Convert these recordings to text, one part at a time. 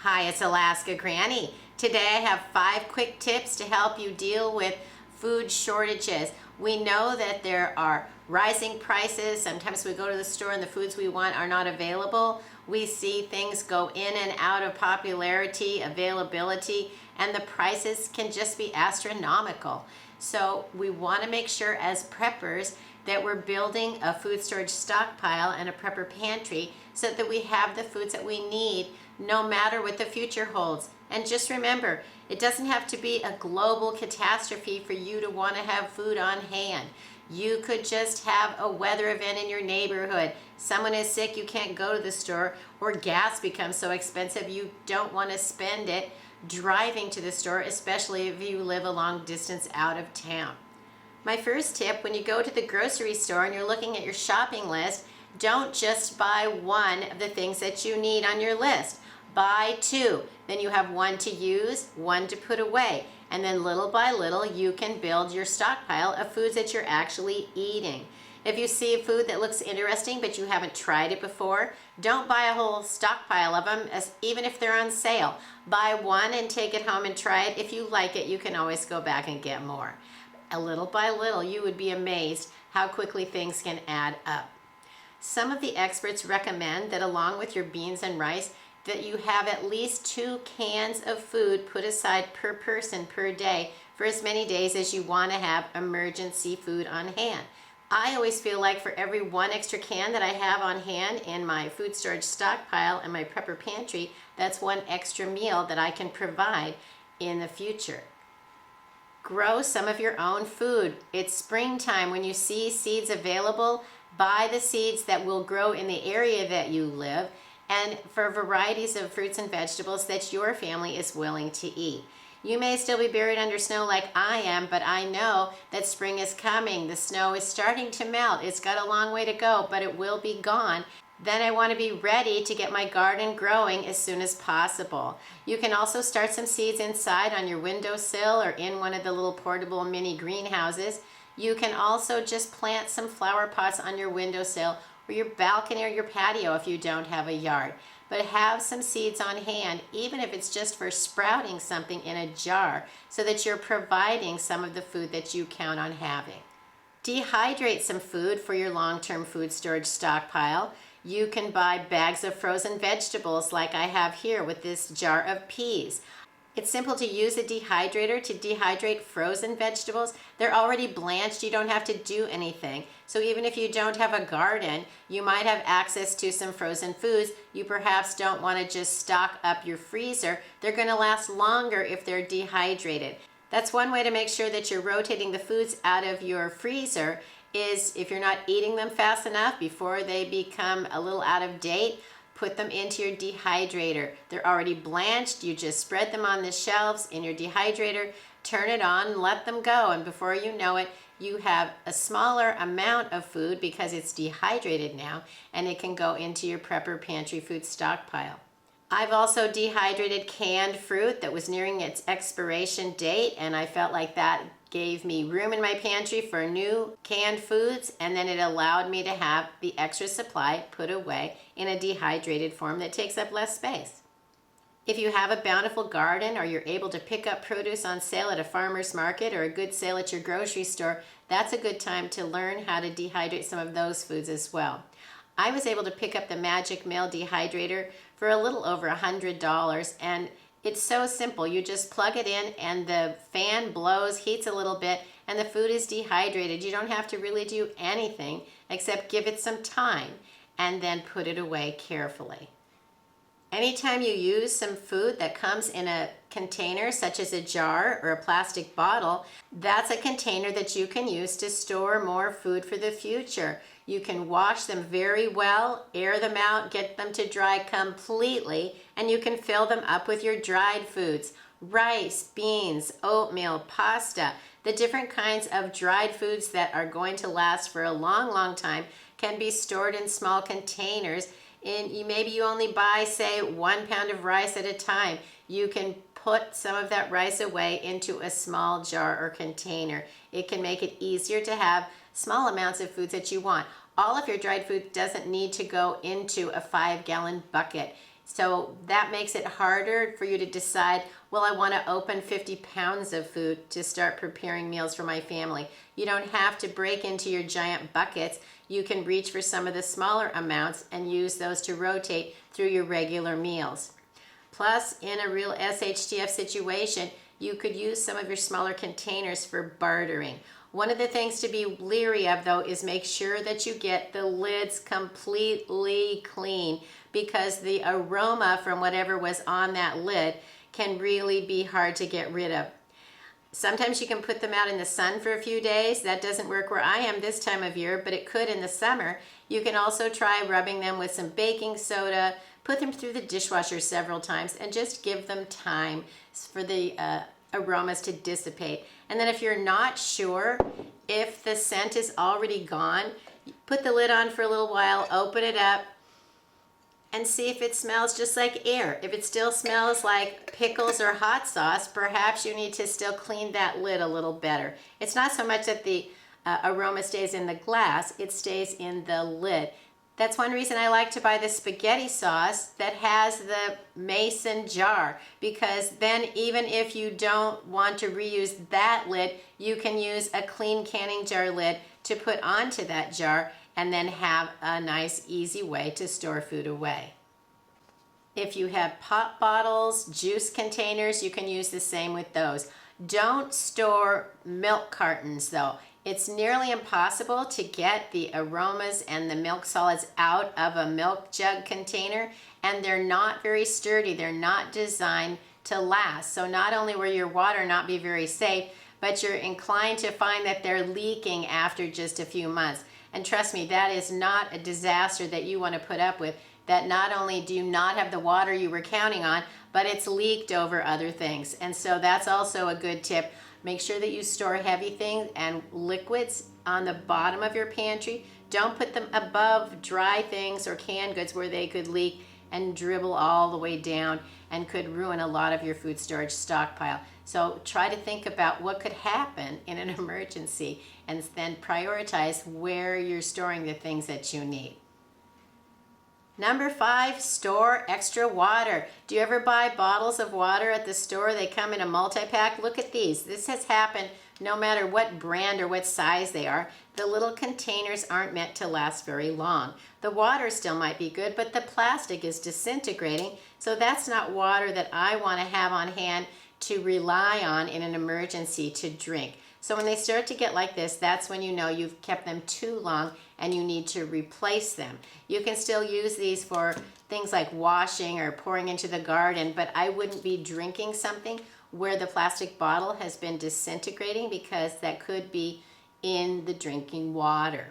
Hi, it's Alaska Granny. Today I have 5 quick tips to help you deal with food shortages. We know that there are rising prices. Sometimes we go to the store and the foods we want are not available. We see things go in and out of popularity, availability, and the prices can just be astronomical. So we want to make sure as preppers that we're building a food storage stockpile and a prepper pantry so that we have the foods that we need no matter what the future holds. And just remember, it doesn't have to be a global catastrophe for you to want to have food on hand. You could just have a weather event in your neighborhood. Someone is sick, you can't go to the store, or gas becomes so expensive you don't want to spend it driving to the store, especially if you live a long distance out of town. My first tip, when you go to the grocery store and you're looking at your shopping list, don't just buy one of the things that you need on your list. Buy 2. Then you have 1 to use, 1 to put away. And then little by little, you can build your stockpile of foods that you're actually eating. If you see a food that looks interesting but you haven't tried it before, don't buy a whole stockpile of them, even if they're on sale. Buy 1 and take it home and try it. If you like it, you can always go back and get more. A little by little, you would be amazed how quickly things can add up. Some of the experts recommend that along with your beans and rice, that you have at least 2 cans of food put aside per person per day for as many days as you want to have emergency food on hand. I always feel like for every 1 extra can that I have on hand in my food storage stockpile and my prepper pantry, that's 1 extra meal that I can provide in the future. Grow some of your own food. It's springtime. When you see seeds available, buy the seeds that will grow in the area that you live and for varieties of fruits and vegetables that your family is willing to eat. You may still be buried under snow like I am, but I know that spring is coming. The snow is starting to melt. It's got a long way to go, but it will be gone. Then I want to be ready to get my garden growing as soon as possible. You can also start some seeds inside on your windowsill or in one of the little portable mini greenhouses. You can also just plant some flower pots on your windowsill or your balcony or your patio if you don't have a yard. But have some seeds on hand, even if it's just for sprouting something in a jar, so that you're providing some of the food that you count on having. Dehydrate some food for your long-term food storage stockpile. You can buy bags of frozen vegetables like I have here with this jar of peas. It's simple to use a dehydrator to dehydrate frozen vegetables. They're already blanched. You don't have to do anything. So even if you don't have a garden, you might have access to some frozen foods. You perhaps don't want to just stock up your freezer. They're going to last longer if they're dehydrated. That's one way to make sure that you're rotating the foods out of your freezer is if you're not eating them fast enough before they become a little out of date, put them into your dehydrator. They're already blanched. You just spread them on the shelves in your dehydrator, turn it on, and let them go. And before you know it, you have a smaller amount of food because it's dehydrated now, and it can go into your prepper pantry food stockpile. I've also dehydrated canned fruit that was nearing its expiration date, and I felt like that gave me room in my pantry for new canned foods, and then it allowed me to have the extra supply put away in a dehydrated form that takes up less space. If you have a bountiful garden or you're able to pick up produce on sale at a farmer's market or a good sale at your grocery store, that's a good time to learn how to dehydrate some of those foods as well. I was able to pick up the Magic Mail dehydrator for a little over $100, and it's so simple. You just plug it in and the fan blows, heats a little bit, and the food is dehydrated. You don't have to really do anything except give it some time and then put it away carefully. Anytime you use some food that comes in a container, such as a jar or a plastic bottle, that's a container that you can use to store more food for the future. You can wash them very well, air them out, get them to dry completely, and you can fill them up with your dried foods. Rice, beans, oatmeal, pasta, the different kinds of dried foods that are going to last for a long, long time can be stored in small containers. Maybe you only buy, say, 1 pound of rice at a time. You can put some of that rice away into a small jar or container. It can make it easier to have small amounts of foods that you want. All of your dried food doesn't need to go into a 5-gallon bucket. So that makes it harder for you to decide, well, I want to open 50 pounds of food to start preparing meals for my family. You don't have to break into your giant buckets. You can reach for some of the smaller amounts and use those to rotate through your regular meals. Plus, in a real SHTF situation, you could use some of your smaller containers for bartering. One of the things to be leery of, though, is make sure that you get the lids completely clean, because the aroma from whatever was on that lid can really be hard to get rid of. Sometimes you can put them out in the sun for a few days. That doesn't work where I am this time of year, but it could in the summer. You can also try rubbing them with some baking soda, put them through the dishwasher several times, and just give them time for the aromas to dissipate. And then if you're not sure if the scent is already gone, put the lid on for a little while, open it up, and see if it smells just like air. If it still smells like pickles or hot sauce, perhaps you need to still clean that lid a little better. It's not so much that the aroma stays in the glass, it stays in the lid. That's one reason I like to buy the spaghetti sauce that has the mason jar, because then even if you don't want to reuse that lid, you can use a clean canning jar lid to put onto that jar and then have a nice, easy way to store food away. If you have pop bottles, juice containers, you can use the same with those. Don't store milk cartons, though. It's nearly impossible to get the aromas and the milk solids out of a milk jug container, and they're not very sturdy. They're not designed to last. So not only will your water not be very safe, but you're inclined to find that they're leaking after just a few months. And trust me, that is not a disaster that you want to put up with. That not only do you not have the water you were counting on, but it's leaked over other things. And so that's also a good tip. Make sure that you store heavy things and liquids on the bottom of your pantry. Don't put them above dry things or canned goods where they could leak and dribble all the way down and could ruin a lot of your food storage stockpile. So try to think about what could happen in an emergency and then prioritize where you're storing the things that you need. Number 5, store extra water. Do you ever buy bottles of water at the store? They come in a multi-pack. Look at these. This has happened no matter what brand or what size they are. The little containers aren't meant to last very long. The water still might be good, but the plastic is disintegrating. So that's not water that I want to have on hand to rely on in an emergency to drink. So when they start to get like this, that's when you know you've kept them too long and you need to replace them. You can still use these for things like washing or pouring into the garden, but I wouldn't be drinking something where the plastic bottle has been disintegrating, because that could be in the drinking water.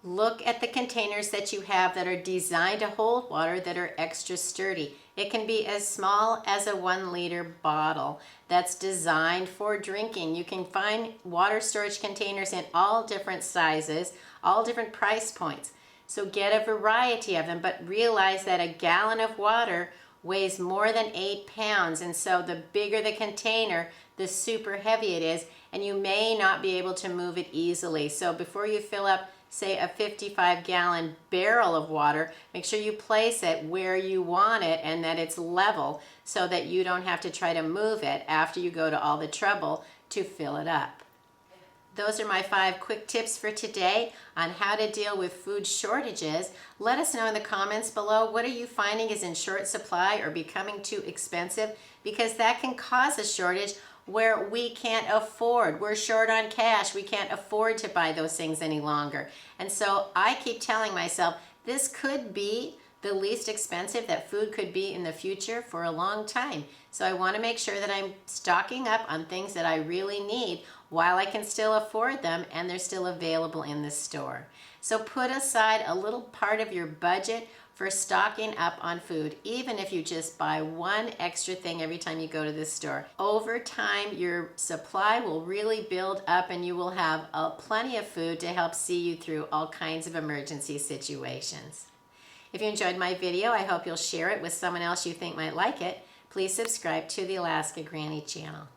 Look at the containers that you have that are designed to hold water that are extra sturdy. It can be as small as a 1-liter bottle that's designed for drinking. You can find water storage containers in all different sizes, all different price points. So get a variety of them, but realize that a gallon of water weighs more than 8 pounds. And so the bigger the container, the super heavy it is, and you may not be able to move it easily. So before you fill up, say, a 55-gallon barrel of water, make sure you place it where you want it and that it's level, so that you don't have to try to move it after you go to all the trouble to fill it up. Those are my 5 quick tips for today on how to deal with food shortages. Let us know in the comments below, what are you finding is in short supply or becoming too expensive? Because that can cause a shortage where we can't afford. We're short on cash. We can't afford to buy those things any longer. And so I keep telling myself, this could be the least expensive that food could be in the future for a long time. So I want to make sure that I'm stocking up on things that I really need while I can still afford them and they're still available in the store. So put aside a little part of your budget for stocking up on food, even if you just buy one extra thing every time you go to the store. Over time, your supply will really build up and you will have plenty of food to help see you through all kinds of emergency situations. If you enjoyed my video, I hope you'll share it with someone else you think might like it. Please subscribe to the Alaska Granny channel.